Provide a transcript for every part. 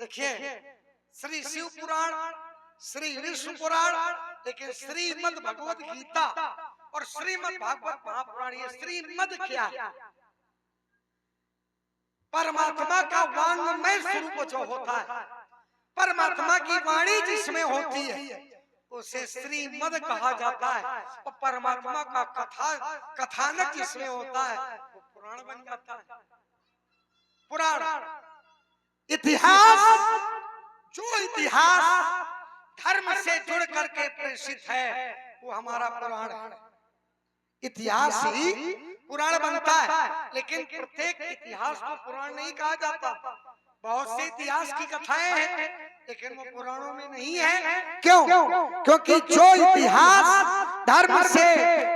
देखिए श्री शिव पुराण, श्री विष्णु पुराण, लेकिन श्रीमद् भगवत गीता और श्रीमद् भागवत महापुराण, ये श्रीमद् क्या है? परमात्मा का वांग्मय स्वरूप जो होता है, परमात्मा की वाणी जिसमें होती है उसे श्रीमद् कहा जाता है। और परमात्मा का कथानक जिसमें होता है वो पुराण बन जाता है। पुराण इतिहास, जो इतिहास धर्म से जुड़ करके प्रेषित है वो हमारा पुराण है। इतिहास ही पुराण बनता है, लेकिन प्रत्येक इतिहास को पुराण नहीं कहा जाता। बहुत से इतिहास की कथाएं हैं लेकिन वो पुराणों में नहीं है। क्यों? क्योंकि जो इतिहास धर्म से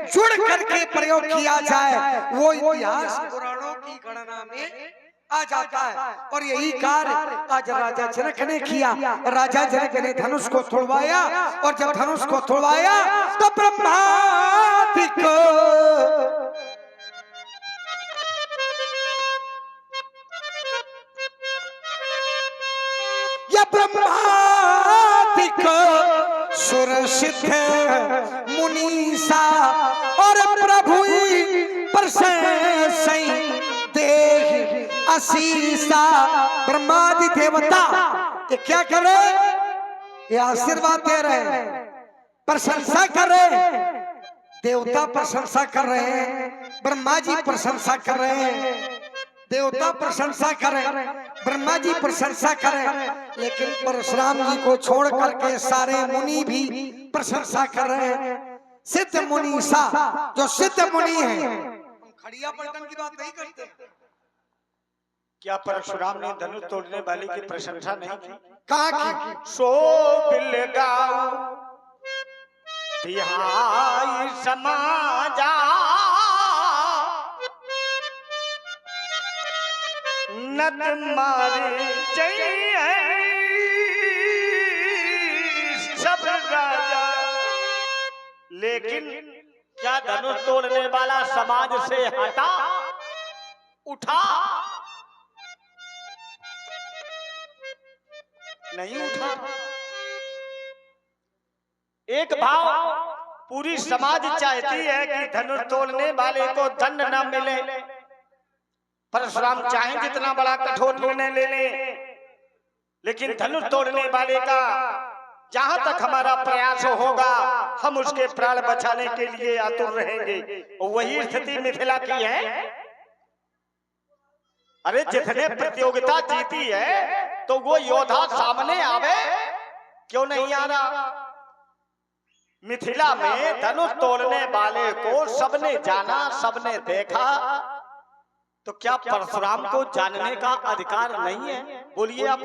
जुड़ करके प्रयोग किया जाए वो इतिहास पुराणों की गणना में आ जाता है। और यही कार्य आज राजा जनक ने किया। राजा जनक ने धनुष को तोड़वाया, और जब धनुष को तोड़वाया तो ब्रह्मादिक ब्रह्मादिक सुर सिद्ध मुनीसा और प्रभु प्रशंसा देह आशीषा। ब्रह्मादि देवता ये क्या कर रहे? ये आशीर्वाद दे रहे, प्रशंसा कर रहे। देवता प्रशंसा कर रहे हैं, ब्रह्मा जी प्रशंसा कर रहे हैं, देवता प्रशंसा करें, ब्रह्मा जी प्रशंसा करें, लेकिन परशुराम जी को छोड़ करके सारे मुनि भी प्रशंसा कर रहे हैं। सिद्ध मुनीसा, जो सिद्ध मुनि है। हम खड़िया पलटन की बात नहीं करते। क्या परशुराम ने धनुष तोड़ने वाले की प्रशंसा नहीं की? कहा की? सो बिलगाऊ तिहाई समाजा नत मारे चाहिए सब राजा। लेकिन क्या धनुष तोड़ने वाला समाज से हटा, उठा? नहीं उठा। एक भाव पूरी समाज चाहती है कि धनुष तोड़ने वाले को दंड न मिले। परशुराम चाहे जितना बड़ा कठोर निर्णय ले ले, लेकिन धनुष तोड़ने वाले का जहां तक हमारा प्रयास होगा हम उसके प्राण बचाने के लिए आतुर रहेंगे। वही स्थिति मिथिला की है। अरे जितने प्रतियोगिता जीती है तो वो योद्धा सामने आवे, क्यों नहीं आ रहा? मिथिला में धनुष तोड़ने वाले को सबने जाना, सबने देखा, तो क्या परशुराम को जानने का अधिकार नहीं है? बोलिए आप।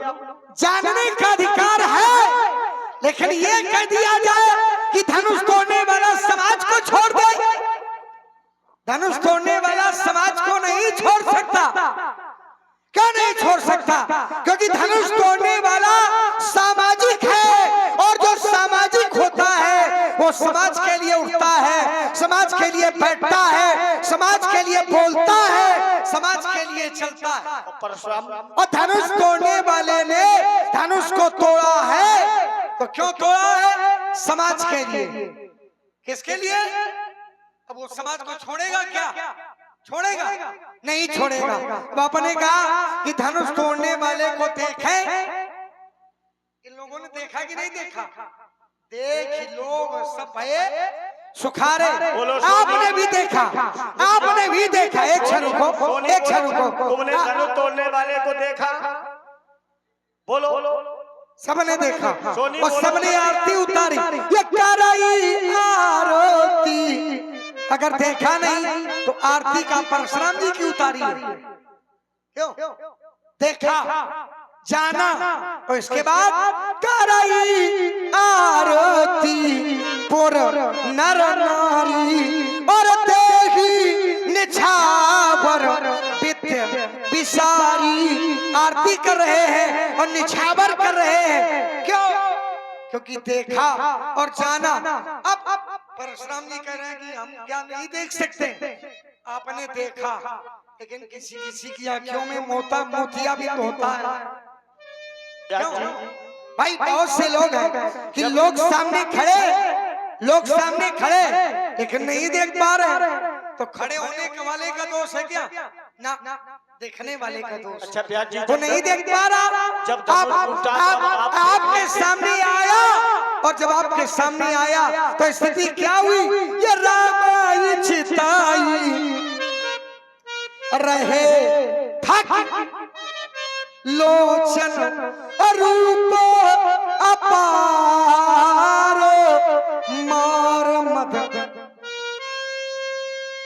जानने का अधिकार है, लेकिन ये कह दिया जाए कि धनुष तोड़ने वाला समाज को छोड़ दे। धनुष तोड़ने वाला समाज को नहीं छोड़ सकता। क्यों नहीं छोड़ सकता? क्योंकि धनुष तोड़ने वाला सामाजिक है, और जो सामाजिक होता है वो समाज के लिए उठता है, समाज के लिए बैठता है, समाज के लिए बोलता है, समाज के लिए चलता है। और धनुष तोड़ने वाले ने धनुष को तोड़ा है तो क्यों तोड़ा है? समाज के लिए। किसके लिए? अब वो समाज को छोड़ेगा क्या? छोड़ेगा? नहीं छोड़ेगा। बाप ने कहा कि धनुष तोड़ने वाले को देखे। इन लोगों ने देखा कि नहीं देखा? देख लोग सब भये सुखारे। आपने भी देखा, आपने भी देखा। एक क्षण रुको, एक क्षण रुको। तुमने धनुष तोड़ने वाले को देखा? बोलो। सबने देखा और सबने आरती उतारी। ये कराई आरती। अगर देखा नहीं तो आरती का परशुराम जी की उतारी है। क्यों? देखा, जाना, और इसके बाद कराई आरती पुर नर नारी और देही निछावर विद्य विसारी। आरती कर रहे हैं और निछावर कर रहे हैं। क्यों? क्योंकि देखा और जाना। अब परशुराम जी कह रहे हैं कि हम क्या नहीं देख सकते? आपने देखा, लेकिन किसी किसी की आंखों में मोतिया भी तो होता है। क्यों भाई? बहुत से लोग हैं कि लोग सामने खड़े लेकिन नहीं देख पा रहे। तो खड़े होने के वाले का दोष है क्या? ना, देखने वाले का दोष। अच्छा ब्यास जी, वो नहीं देख पा रहा। जब आपके सामने आया, और जब आपके सामने आया तो स्थिति क्या हुई? ये रामाई चिताई रहे थक लोचन रूप अपार मार मद।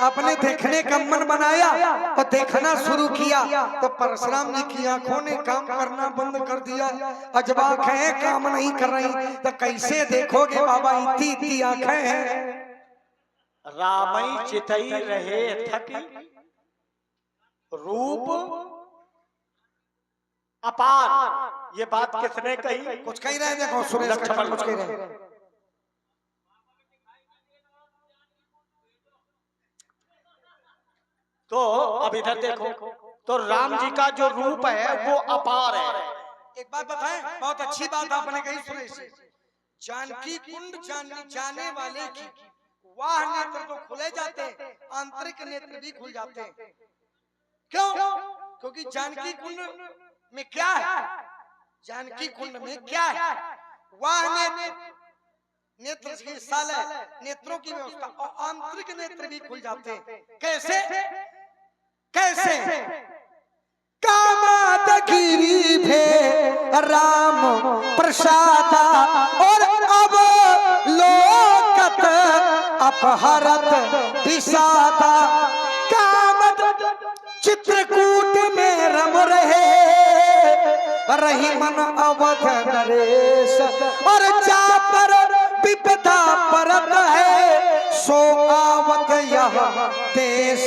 आपने देखने का मन बनाया और देखना शुरू किया तो परशुराम जी की आंखों ने काम करना बंद कर दिया। और जब आंखें काम नहीं कर रही तो कैसे देखोगे बाबा? इतनी आंखें हैं। रामई चितई रहे थकी रूप अपार। ये बात किसने कही? कुछ कह रहे हैं, देखो सुरेश लक्ष्मण कुछ कह रहे हैं। तो अब इधर देखो, तो राम जी का जो रूप है वो अपार है। एक बात बताएं, बहुत अच्छी बात आपने कही सुरेश। जानकी कुंड जाने वाले की वाह नेत्र तो खुले जाते हैं, आंतरिक नेत्र भी खुल जाते हैं। क्यों? क्योंकि जानकी कुंड में क्या है? जानकी कुंड में क्या है? वाह नेत्र की साल नेत्रों की व्यवस्था, और आंतरिक नेत्र भी खुल जाते हैं। कैसे? कामदगिरी भे राम प्रसादा, और अब लोकत अपहरत विषादा। कामद चित्रकूट में रम रहे रही मन अवध नरेश, और जा पर विपदा परत है सो आवत यह देश।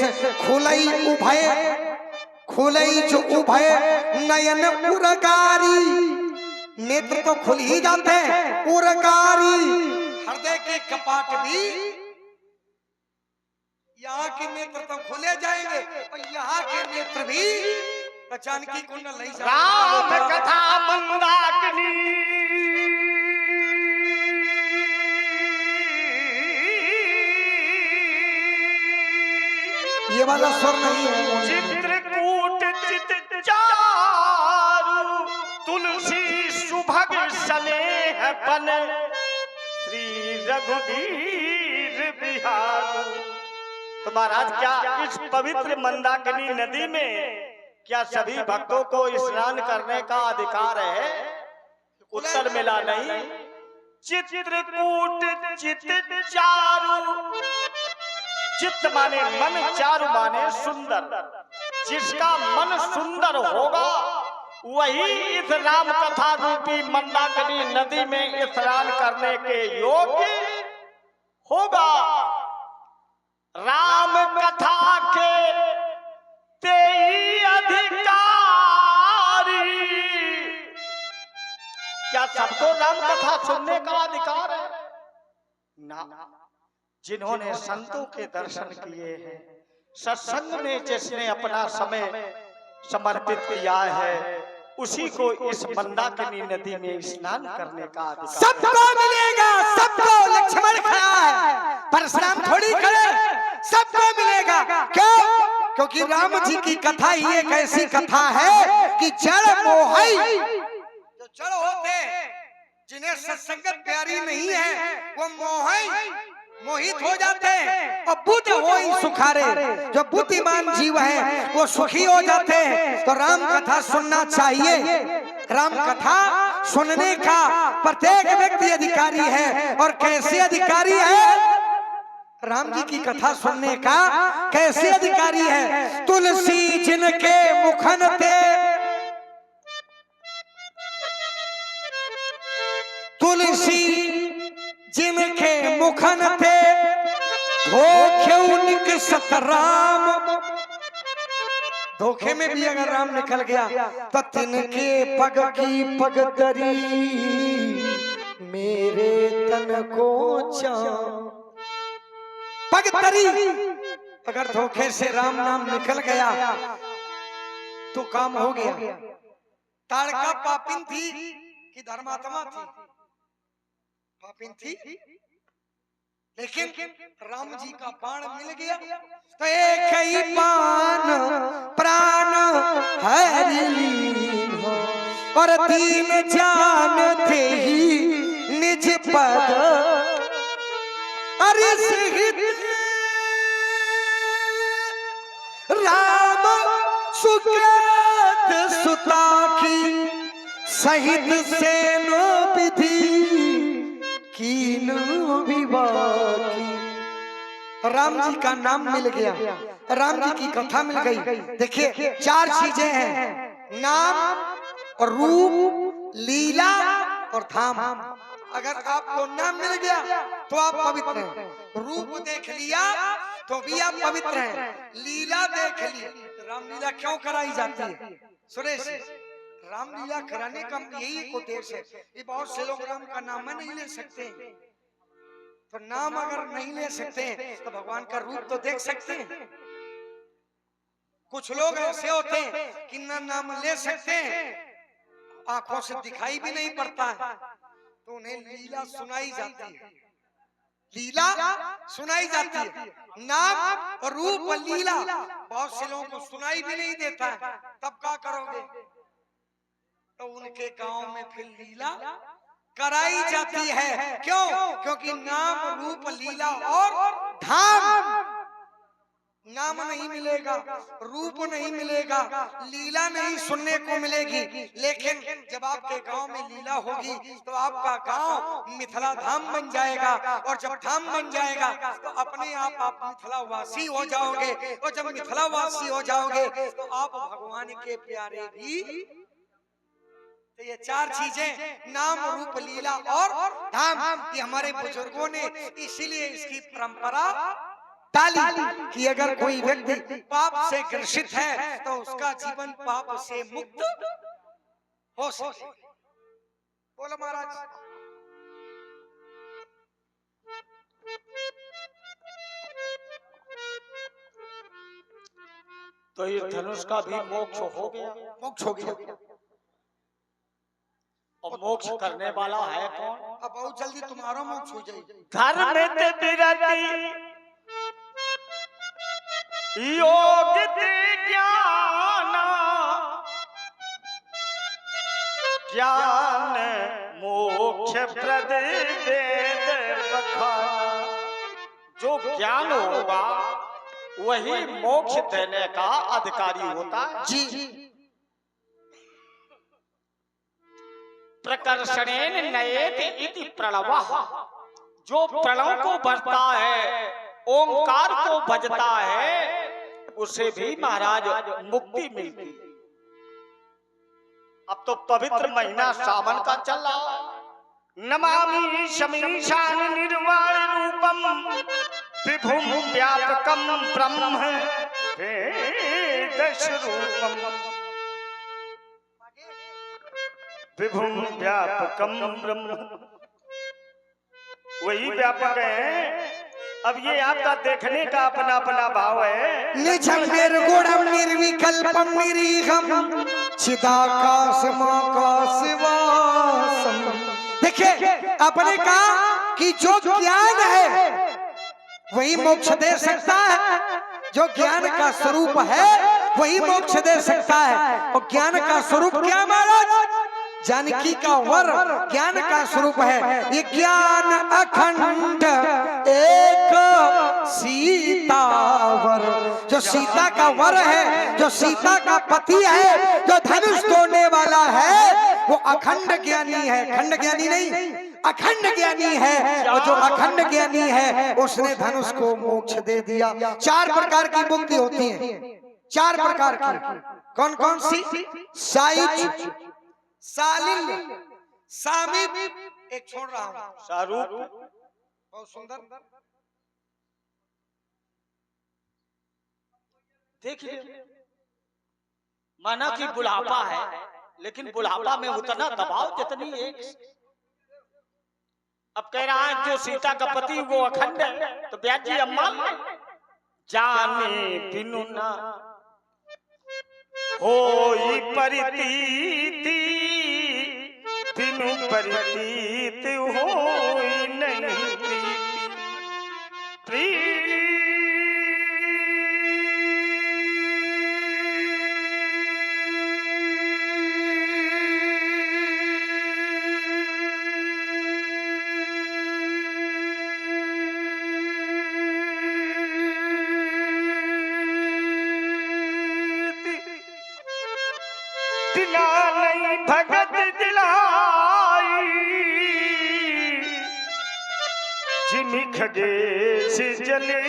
खुलई जो उभय नयन उरगारी। नेत्र तो खुल ही जाते हैं, उरगारी हृदय के कपाट भी। यहाँ के नेत्र तो खुले जाएंगे और यहाँ के नेत्र भी जानकी कुंड नहीं जाएंगे। राम कथा मंदाकिनी ये वाला स्वर नहीं है। चित्रकूट चित चारु तुलसी सुभग स्नेह बन श्री रघुवीर बिहार। तो महाराज, क्या इस पवित्र मंदाकिनी नदी में क्या सभी भक्तों को स्नान करने का अधिकार है? उत्तर मिला नहीं। चित्रकूट चित चारु, चित्त माने मन, चारु माने सुंदर। जिसका मन सुंदर होगा वही इस राम कथा रूपी मंदाकिनी नदी में स्नान करने के योग्य होगा। राम कथा के तेई अधिकारी। क्या सबको राम कथा सुनने का अधिकार है? ना। जिन्होंने संतों के दर्शन किए हैं, सत्संग में जिसने अपना समय समर्पित किया है, उसी को इस मंदाकिनी नदी में स्नान करने का अधिकार। सबको मिलेगा, सबको। लक्ष्मण खड़ा है, परशुराम थोड़ी खड़े। सबको मिलेगा। क्यों? क्योंकि राम जी की कथा ही एक ऐसी कथा है कि जड़ मोहई, जो जड़ होते जिन्हें सत्संगत प्यारी नहीं है वो मोहित हो जाते हैं, और बुद्ध हो सुखारे। जो बुद्धिमान जीव है वो सुखी हो जाते हैं। तो राम कथा सुनना चाहिए। राम कथा सुनने का प्रत्येक व्यक्ति अधिकारी है। और कैसे अधिकारी है? राम जी की कथा सुनने का कैसे अधिकारी है? तुलसी जिनके मुखन थे, तुलसी जिनके मुखन थे, धोखे सतराम। धोखे में भी अगर राम निकल गया तो तिनके पग की पगदरी मेरे तन को पगदरी। अगर धोखे से राम नाम निकल गया तो काम हो गया। ताड़का पापिन थी कि धर्मात्मा थी? पापिन थी, लेकिन राम जी का बाण मिल गया तो एक ही बाण प्राण हरि लीन हो, और दीन जानते ही निज पद अरे सहित राम सुकृत सुता की सहित सेनो विधि कीनो विवाह की। राम जी का नाम मिल गया, राम जी की कथा मिल गई। देखिए 4 चीजें हैं, नाम और रूप, लीला और धाम। अगर आपको नाम मिल गया तो आप पवित्र हैं, रूप देख लिया तो भी आप पवित्र हैं, लीला देख ली। रामलीला क्यों कराई जाती है सुरेश? रामलीला कराने का यही एक उद्देश्य है। ये बहुत से लोग राम का नाम नहीं ले सकते, तो नाम अगर नहीं ले सकते तो भगवान का रूप तो देख सकते हैं। कुछ लोग ऐसे होते हैं कि ना नाम ले सकते हैं, आंखों से दिखाई भी नहीं पड़ता है, तो उन्हें लीला सुनाई जाती है, लीला सुनाई जाती है। नाम और रूप और लीला बहुत से लोगों को सुनाई भी नहीं देता है, तब क्या करोगे? तो उनके गांव में फिर लीला कराई जाती है। क्यों? क्योंकि नाम रूप लीला और धाम, नाम नहीं मिलेगा, रूप नहीं मिलेगा, लीला नहीं सुनने को मिलेगी। लेकिन जब आपके गांव में लीला होगी तो आपका गांव मिथिला धाम बन जाएगा, और जब धाम बन जाएगा तो अपने आप मिथिला वासी हो जाओगे, और जब मिथिला वासी हो जाओगे तो आप भगवान के प्यारे भी। तो ये 4 चीजें नाम रूप लीला और धाम, ये हमारे बुजुर्गों ने इसीलिए इसकी परंपरा डाली कि अगर कोई व्यक्ति पाप से ग्रसित है तो उसका जीवन पाप से मुक्त हो सके। बोलो महाराज। तो ये धनुष का भी मोक्ष हो गया, मोक्ष हो गया। और मोक्ष करने वाला है कौन? अब बहुत जल्दी तुम्हारा मोक्ष हो जाएगा। धर्म विरति योग ज्ञान, ज्ञान मोक्ष प्रद वेद बखाना। जो ज्ञान होगा वही मोक्ष देने का अधिकारी होता है। जी। प्रकर्षणेन नयेत इति प्रणवः, जो प्रणव को भजता है, ओंकार को भजता है, उसे भी महाराज मुक्ति मिलती। अब तो पवित्र महीना सावन का चल रहा। नमामि शमीशान निर्वाण रूपम विभुम व्यापकम ब्रह्म वेद स्वरूपम, विभुम व्यापकम ब्रह्म, वही व्यापक है। अब ये आपका देखने का अपना अपना भाव है। निजं निर्गुणं निर्विकल्पं निरीहं चिदाकाशमाकाशवासं। देखिए आपने कहा कि जो ज्ञान है वही मोक्ष दे सकता है, जो ज्ञान का स्वरूप है वही मोक्ष दे सकता है। और ज्ञान का स्वरूप क्या महाराज? जानकी का वर ज्ञान का स्वरूप है। ये ज्ञान अखंड एक सीतावर, जो सीता का वर है, जो सीता का पति है, जो धनुष तोड़ने वाला है, वो अखंड ज्ञानी है। खंड ज्ञानी नहीं, अखंड ज्ञानी है। और जो अखंड ज्ञानी है उसने धनुष को मोक्ष दे दिया। 4 प्रकार की मुक्ति होती है, 4 प्रकार की। कौन कौन सी? साइज, सालिल, सामीप, एक छोड़ रहा हूं, शाहरुख, बहुत सुंदर। देखिए माना कि बुढ़ापा है, लेकिन बुढ़ापा में उतना दबाव जितनी एक। अब कह रहा है जो सीता का पति वो अखंड है, तो ब्याज जी अम्मा जाने बिनु ना होई परितीति बिनु परितीत होई नहीं प्रीति दिला नहीं भगत दिलाई जिमी खगेश जले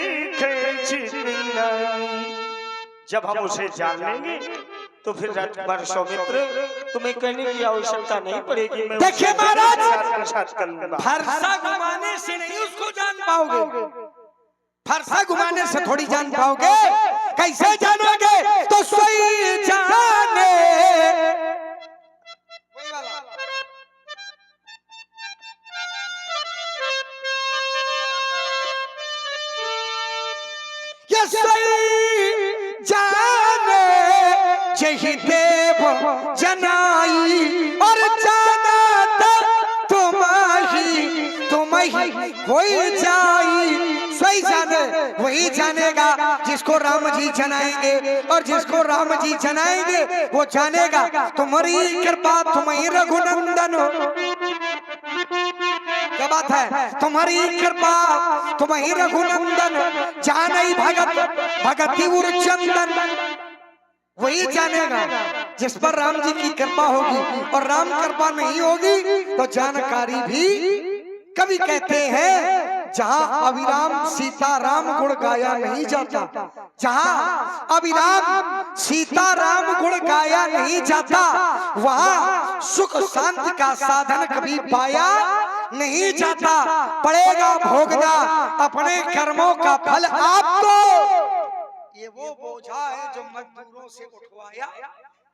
जब हम उसे जान लेंगे तो फिर सौमित्र तुम्हें कहने की आवश्यकता नहीं पड़ेगी। मैं देखिए महाराज, साथ कर लूंगा। फरसा घुमाने से नहीं उसको जान पाओगे, फरसा घुमाने से थोड़ी जान पाओगे। कैसे जानोगे? तो सोई जाने। ये सोई जाने यही देव जनाई और जाना था तुम्हारी कोई जाई। सोई जाने वही जानेगा जिसको राम जी जनाएंगे, और जिसको राम जी जनाएंगे वो जानेगा। तुम्हारी कृपा तुम्हारी रघुनंदन, क्या बात है, तुम्हारी कृपा तुम्हारी रघुनंदन, जानई भगत भगति उर चंदन। वही जानेगा जिस पर राम जी की कृपा होगी, और राम कृपा नहीं होगी तो जानकारी भी। कभी कहते हैं जहां अभिराम सीताराम गुण गाया नहीं जाता, जहां अभिराम सीताराम गुण गाया नहीं जाता, वहां सुख शांति का साधन कभी पाया नहीं जाता। पड़ेगा भोगना अपने कर्मों का फल आपको। ये वो बोझा है जो मजदूरों से उठवाया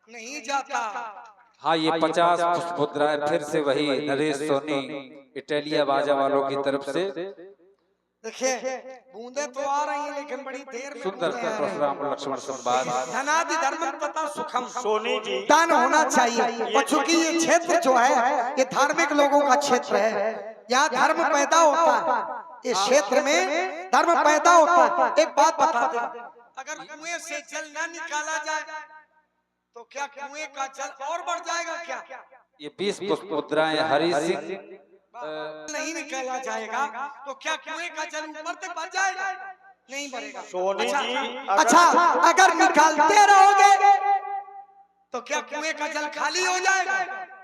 नहीं जाता। हाँ, ये 50 पुष्प मुद्राएं फिर से वही नरेश सोनी इटालिया बाजा वालों की तरफ से। देखिए बूंदे तो आ रही हैं लेकिन बड़ी देर में। सुंदर परशुराम लक्ष्मण संवाद। धनादि धर्म तथा सुखम, सोनी जी दान होना चाहिए। और चूंकि ये क्षेत्र जो है ये धार्मिक लोगों का क्षेत्र है, यहाँ धर्म पैदा होता है, इस क्षेत्र में धर्म पैदा होता है। एक बात बता दें, अगर कुएं से जल न निकाला जाए तो क्या कुएं का जल और बढ़ जाएगा क्या? ये 20 पुष्प मुद्राएं हरि सिंह नहीं निकाला जाएगा तो क्या कुएं का जल ऊपर तक बढ़ जाएगा? नहीं बढ़ेगा। सोनी जी अच्छा, अगर निकालते रहोगे तो क्या कुएं का जल खाली हो जाएगा?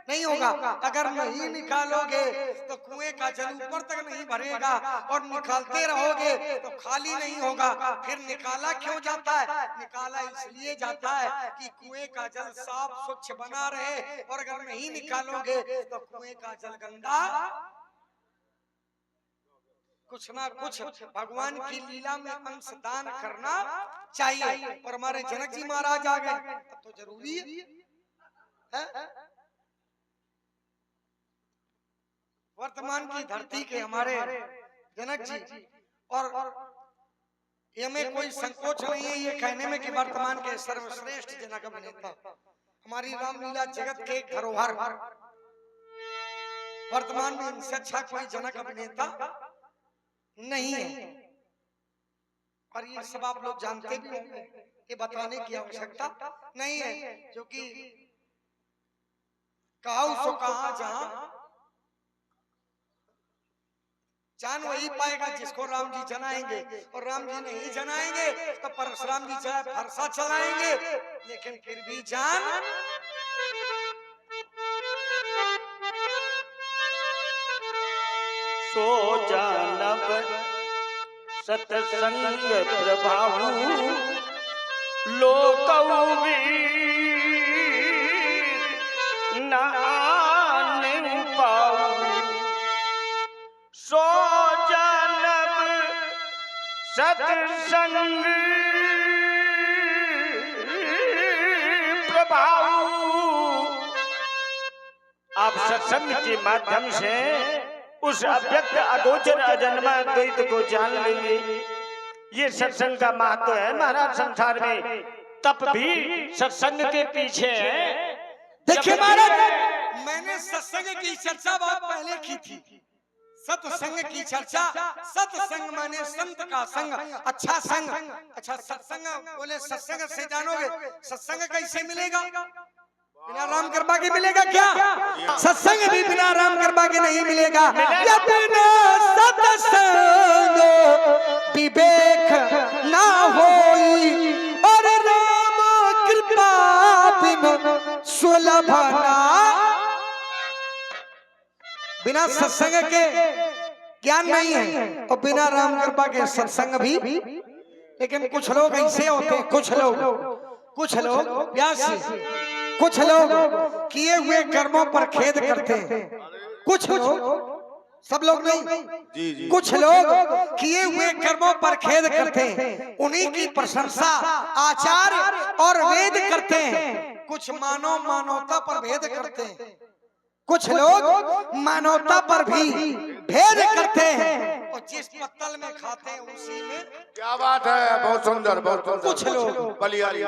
नहीं होगा। अगर नहीं निकालोगे तो कुएं का जल ऊपर तक नहीं भरेगा, और निकालते रहोगे तो खाली नहीं होगा। फिर निकाला क्यों जाता है? निकाला इसलिए जाता है कि कुएं का जल साफ स्वच्छ बना रहे, और अगर नहीं निकालोगे तो कुएं का जल गंदा। कुछ ना कुछ भगवान की लीला में अंश दान करना चाहिए। और हमारे जनक जी महाराज आ गए तो जरूरी है। वर्तमान की धरती के हमारे जनक जी, और हमें कोई संकोच नहीं है ये कहने में कि वर्तमान के सर्वश्रेष्ठ जनक अभिनेता, हमारी रामलीला जगत के धरोहर, वर्तमान में इनसे अच्छा कोई जनक अभिनेता नहीं है। और ये सब आप लोग जानते भी होंगे, ये बताने की आवश्यकता नहीं है, क्योंकि कहा सो कहा जहां जान वही पाएगा जिसको राम जी जनाएंगे, और राम जी नहीं जनाएंगे तो परशुराम जी चाहे फरसा चलाएंगे, लेकिन फिर भी जान। सो जानब सतसंग प्रभाव लोकवी न आने पाऊ। सो जानब सत्संग प्रभाव। आप सत्संग के माध्यम से उस अव्यक्त अगोचर अजन्मा द्वैत को जान लेंगे। ये सत्संग का महत्व है महाराज संसार में। तप भी सत्संग के पीछे है। देखिए महाराज, मैंने सत्संग की चर्चा बहुत पहले की थी। सत्संग की चर्चा, सत्संग माने संत का संग, अच्छा संग। अच्छा सत्संग बोले, सत्संग से जानोगे सत्संग कैसे मिलेगा? बिना राम कृपा के मिलेगा क्या? सत्संग भी बिना राम कृपा के नहीं मिलेगा। या बिना सत्संग विवेक ना होई, और राम कृपा बिना सुलभ ना। बिना सत्संग के ज्ञान नहीं है, और बिना राम कृपा के सत्संग भी। लेकिन कुछ लोग ऐसे होते हैं, कुछ लोग व्यास, कुछ लोग किए हुए कर्मों पर खेद करते हैं। कुछ लोग, सब लोग नहीं, कुछ लोग किए हुए कर्मों पर खेद करते हैं, उन्हीं की प्रशंसा आचार्य और वेद करते हैं। कुछ मानवता पर भेद करते हैं, कुछ लोग मानवता पर भी भेद करते हैं, और जिस पत्तल में खाते हैं उसी में। क्या बात है, बहुत सुंदर, बहुत सुंदर। कुछ लोग बलियारी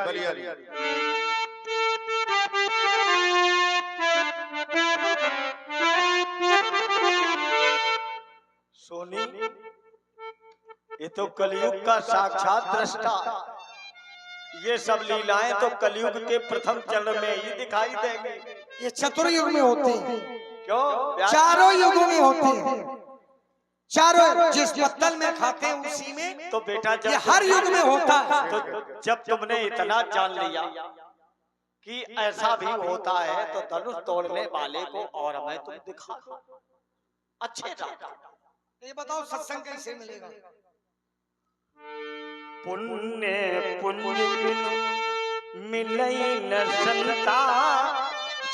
सोनी, ये तो कलयुग का साक्षात दृष्टा। ये सब लीलाएं तो कलयुग के प्रथम चरण में ही दिखाई देंगी। ये चतुर्युग में होती हैं। क्यों? चारों युगों में होती हैं। चारों, जिस पत्तल में खाते हैं उसी में। तो बेटा ये हर युग में होता है। तो जब तुमने इतना जान लिया कि ऐसा भी होता है, तो धनुष तोड़ने वाले को और हमें तुम दिखा दो अच्छे दादा। ये बताओ सत्संग कैसे मिलेगा? पुण्य पुण्य बिनु मिलई न संता,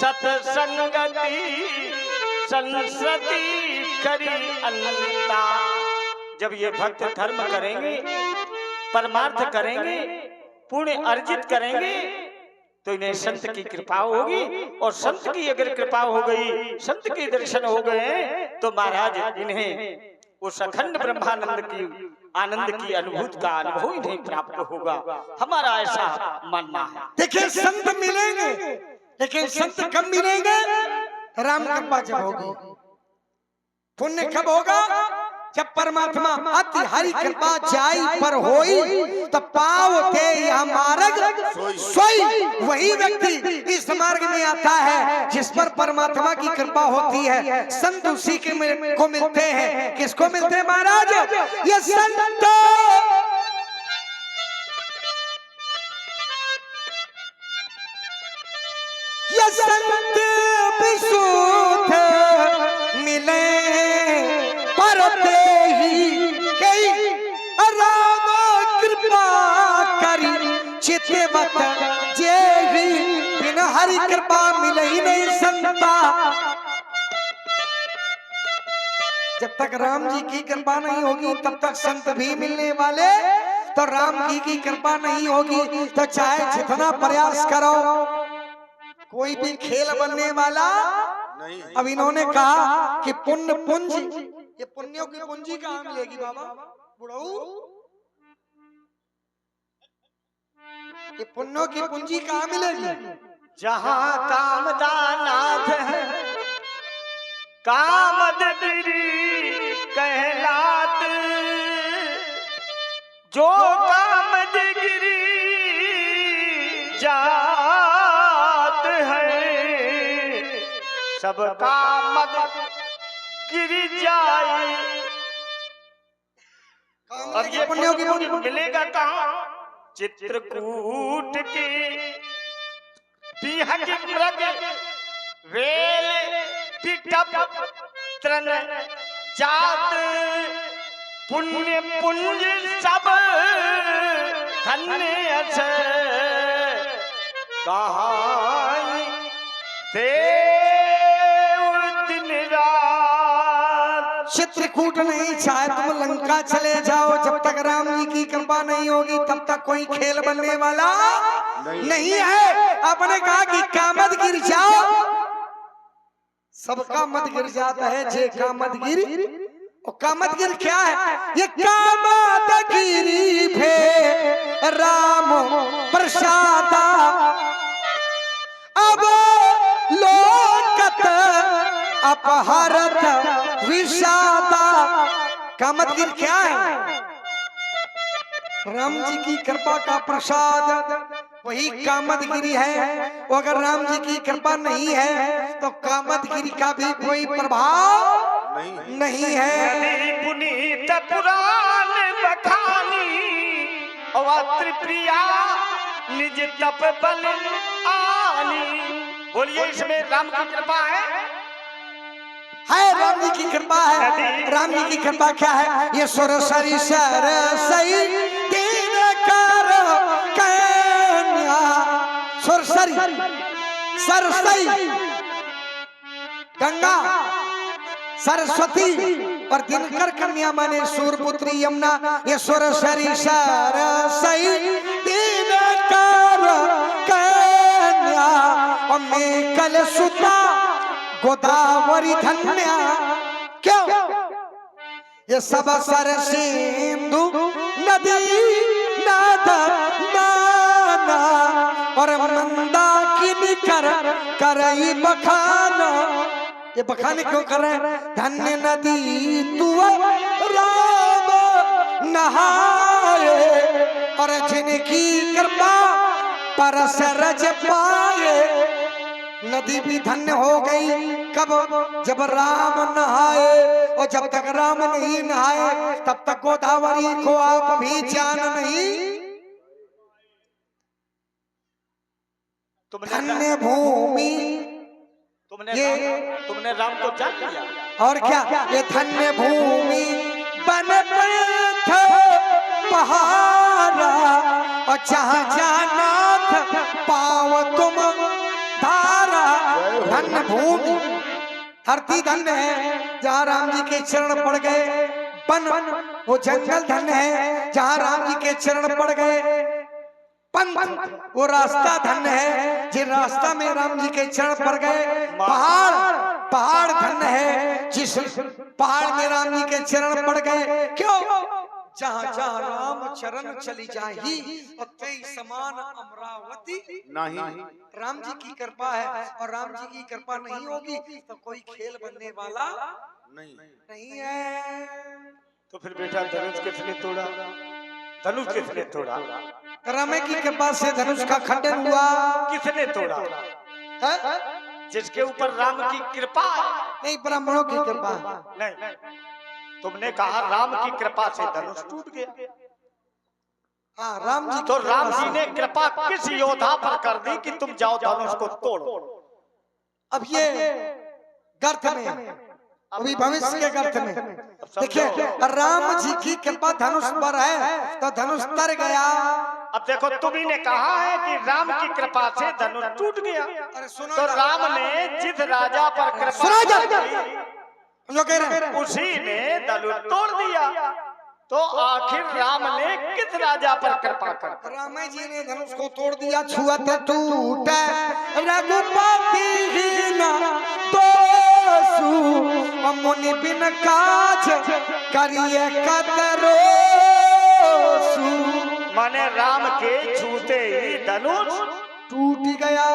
सत्संगति संसति करी अनंता। जब ये भक्त धर्म करेंगे, परमार्थ करेंगे, पुण्य अर्जित करेंगे, तो इन्हें संत की कृपा होगी। और संत की अगर कृपा हो गई, संत के दर्शन हो गए, तो महाराज इन्हें उस अखंड ब्रह्मानंद की आनंद की अनुभूति का अनुभव इन्हें प्राप्त होगा। हमारा ऐसा मानना है। देखिए संत मिलेंगे, लेकिन संत कब मिलेंगे? राम कृपा जब होगी। पुण्य कब होगा? जब परमात्मा अति हरि कृपा जाई पर होई, तब पाव थे यह मार्ग सोई। वही व्यक्ति इस मार्ग में आता है जिस पर परमात्मा की कृपा होती है। संत उसी के को मिलते हैं। किसको मिलते हैं महाराज? ये संत ये संत विशुद्ध मिले परते ही कई, राम कृपा करी चितवत जेही, बिन हरि कृपा मिले ही नहीं संता। जब तक राम जी की कृपा नहीं होगी तब तक संत भी मिलने वाले, तो राम जी की कृपा नहीं होगी तो चाहे जितना प्रयास करो, कोई भी खेल बनने वाला नहीं। अब इन्होंने कहा कि पुण्य पूंजी, ये पुण्यों की पूंजी कहाँ मिलेगी बाबा बुढ़ऊ? ये पुण्यों की पूंजी कहाँ मिलेगी? जहाँ कामदानाथ है, कामदगिरी कहलात, जो कामदगिरी जात है, सबका मद गिर जाए। अब ये पुण्यों की पूंजी मिलेगा कहाँ? चित्रकूट की बिहक मृग वेल पिटप त्रन जात, पुण्य पुंज सब धन्य अस, कहानी दिन रात। चित्रकूट नहीं, चाहे तुम लंका चले जाओ, जब तक राम जी की कृपा नहीं होगी तब तक कोई खेल बनने वाला नहीं है। आपने कहा कि कामद गिर जाओ, सबका मत गिर जाता है, जे कामद गिर, और कामदगिरी क्या है? ये कामदगिरी भे राम प्रसादा अब लोकत अपहरत विषादा। कामदगिरी क्या है? राम जी की कृपा का प्रसाद, वही कामदगिरी है। वो अगर राम जी की कृपा नहीं है तो कामदगिरी का भी कोई प्रभाव नहीं है। पुनीत पुराण बखानी और त्रिप्रिया निज तप बल आनी। बोलिए इसमें राम की कृपा है राम जी की कृपा है। राम जी की कृपा क्या है? ये सुर सरी सर सही तीन कर कन्या। सुर सरी सरसई गंगा सरस्वती और दिनकर कन्या माने सूरपुत्री यमुना। ये सुर सरी सरसई तीन कर कन्या और मैं कल सुता गोदावरी धन्या। क्यों? ये सब सर सिंधु नदी नाद नाना और मंदाकिनी करई बखान। ये बखान क्यों कर रहे हैं? धन्य नदी तू राम नहाए और जिनकी कृपा परस रज पाए। नदी भी धन्य हो गई कब? जब राम नहाए। और जब तक राम नहीं नहाए तब तक गोदावरी को आप भी जान नहीं। धन्य भूमि तुमने राम को जान लिया। और क्या? ये धन्य भूमि बन पंथ पहाड़ा और जहाँ जानाथ पाव तुम धारा। धन्य भूमि धरती धन्य है जहाँ राम जी के चरण पड़ गए। वन वो जंगल धन्य है जहाँ राम जी के चरण पड़ गए। पंथ वो रास्ता धन्य है जिस रास्ता में राम जी के चरण पड़ गए। पहाड़ धन्य है जिस पहाड़ में राम जी के चरण पड़ गए। क्यों? जहाँ जहाँ राम चरण चली जाही और तेई समान अमरावती नहीं। राम जी की कृपा है और राम जी की कृपा नहीं होगी तो कोई खेल बनने वाला नहीं है। तो फिर बेटा धनुष किसने तोड़ा? धनुष किसने तोड़ा? राम की कृपा से धनुष का खंडन हुआ। किसने तोड़ा? है? जिसके ऊपर राम की कृपा नहीं, ब्राह्मणों की कृपा नहीं। तुमने कहा राम की कृपा से धनुष टूट गया। हाँ, राम जी। तो राम जी ने कृपा किस योद्धा पर कर दी कि तुम जाओ धनुष को तोड़ो? अब ये गर्त में, अभी भविष्य के गर्त में देखिए, राम जी की कृपा धनुष पर है तो धनुष तर गया। अब देखो, तुम्ही ने कहा है कि राम की कृपा से धनुष टूट गया। तो राम ने जिस राजा पर कृपा जो कह रहे हैं उसी ने धनुष तोड़ दिया। तो आखिर राम ने किस राजा पर कृपा कर? राम जी ने धनुष को तोड़ दिया। छुअत टूट रघुपति न दोषु मुनि बिन काज करिए कतरोसु। माने राम के छूते ही धनुष टूट गया।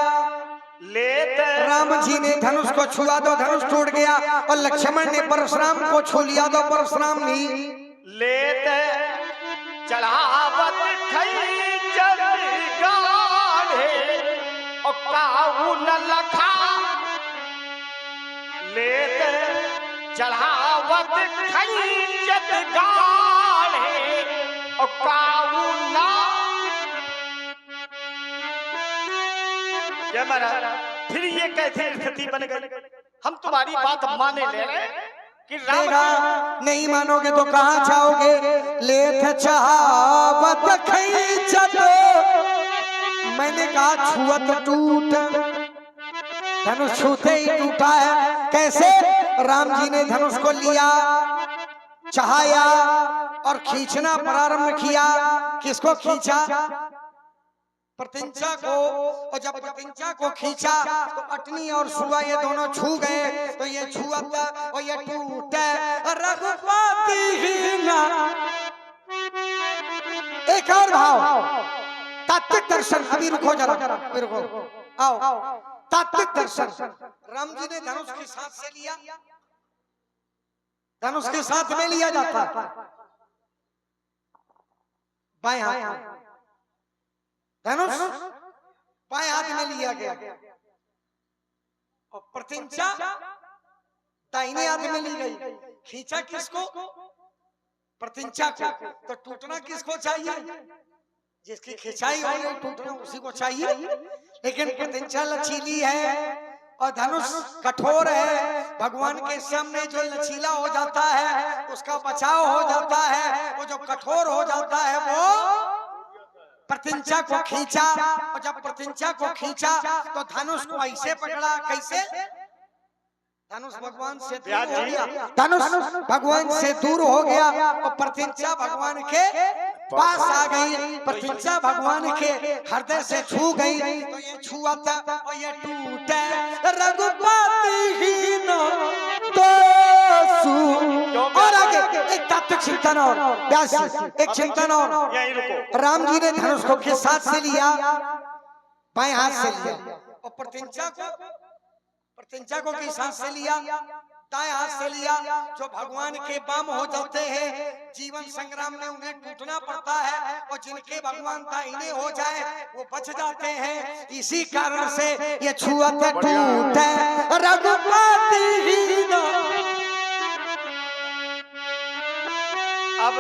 लेते राम जी ने धनुष को छुआ तो धनुष टूट गया और लक्ष्मण ने परशुराम को छू लिया तो परशुराम नहीं। लेते चढ़ावत खई जल गाढ़े और काहू न लखा। लेते चढ़ावत खई जल गाढ़े और काहू न। क्या मारा? फिर ये कैसे स्थिति बन गई? हम तुम्हारी बात माने ले रहे कि राम नहीं मानोगे तो कहाँ जाओगे? लेथ चाहवत खींचत, मैंने कहा छुअत टूट, धनुष छूते ही टूटा है। कैसे? राम जी ने धनुष को लिया, चाहाया और खींचना प्रारंभ किया। किसको खींचा? प्रतिंचा को। और जब प्रतिंचा को खींचा तो अटनी और सुआ ये दोनों छू गए। तो ये छुआ और ये टूटे रघुपति हीना। एक और भाव, तात्विक दर्शन। अभी रुको जरा, अभी रुको, आओ। तात्विक दर्शन, राम जी ने धनुष के साथ से लिया, धनुष के साथ में लिया जाता बाएं हाथ, धनुष बाएं हाथ में लिया गया, और प्रतिंचा दाहिने हाथ में ली गई। खींचा किसको? प्रतिंचा को। तो टूटना किसको चाहिए? जिसकी खिंचाई हो गई टूटना उसी को चाहिए। लेकिन प्रतिंचा लचीली है और धनुष कठोर है। भगवान के सामने जो लचीला हो जाता है उसका बचाव हो जाता है, वो जो कठोर हो जाता है वो प्रतिंचा को खींचा। और जब प्रतिंचा को खींचा तो धनुष को ऐसे पकड़ा, कैसे? धनुष भगवान से दूर हो गया, धनुष भगवान से दूर हो गया और प्रतिंचा भगवान के पास आ गई। प्रतिंचा भगवान के हृदय से छू गई। तो ये छुआ था और ये टूटे रघुपति हीना दोषु। और आगे एक तात्विक चिंतन और व्यास, एक चिंतन और। यहीं रुको। राम जी ने धनुष को किस हाथ से लिया? बाएं हाथ से लिया। और प्रतिंचा को किस हाथ से लिया? दाएं हाथ से लिया। जो भगवान के बाम हो जाते हैं, जीवन संग्राम में उन्हें टूटना पड़ता है, और जिनके भगवान दाहिने हो जाए वो बच जाते हैं। इसी कारण से ये छुअते टूटे रघुपति हीना। अब